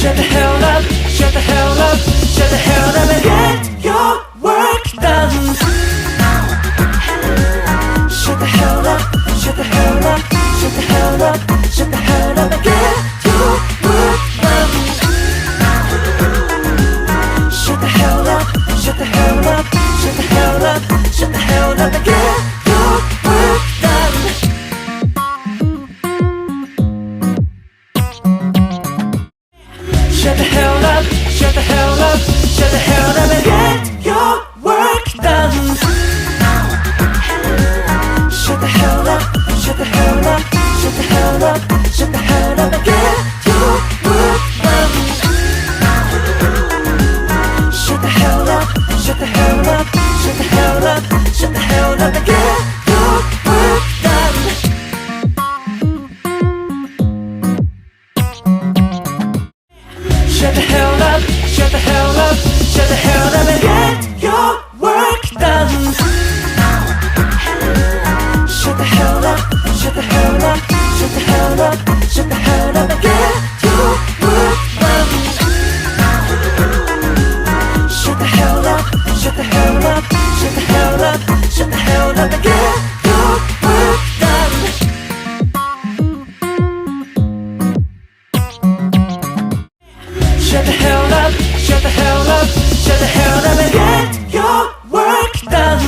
Shut the hell up, shut the hell up, shut the hell up and get your work done. Shut the hell up, shut the hell up, shut the hell up, shut the hell up and get your work done. Shut the hell up, shut the hell up, shut the hell up, shut the hell up and get your work done. Shut the hell up, shut the hell up, shut the hell up and get your work done. Shut the hell up, shut the hell up, shut the hell up, shut the hell up and get your work done. Shut the hell up, shut the hell up, shut the hell up, shut the hell up and get your work done. Shut the hell up, shut the hell up, shut the hell up and get your work done. Shut the hell up, shut the hell up, shut the hell up, shut the hell up and get your work done. Shut the hell up, shut the hell up, shut the hell up, shut the hell up and get your work done. Shut the hell up, shut the hell up, shut the hell up and get your work done.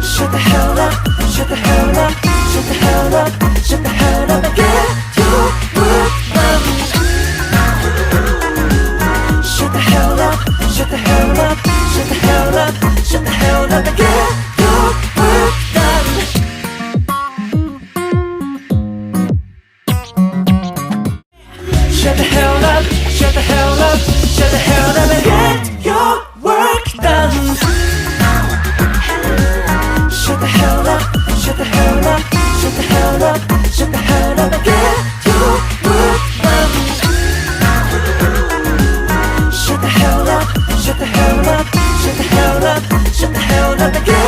Shut the hell up, shut the hell up, shut the hell up, shut the hell up and get your work done. Shut the hell up, shut the hell up, shut the hell up, shut the hell up and get your work done. Shut the hell up, shut the hell up, shut the hell up and get your work done. Shut the hell up, shut the hell up, shut the hell up, shut the hell up and get your work done. Shut the hell up, shut the hell up, shut the hell up, shut the hell up and get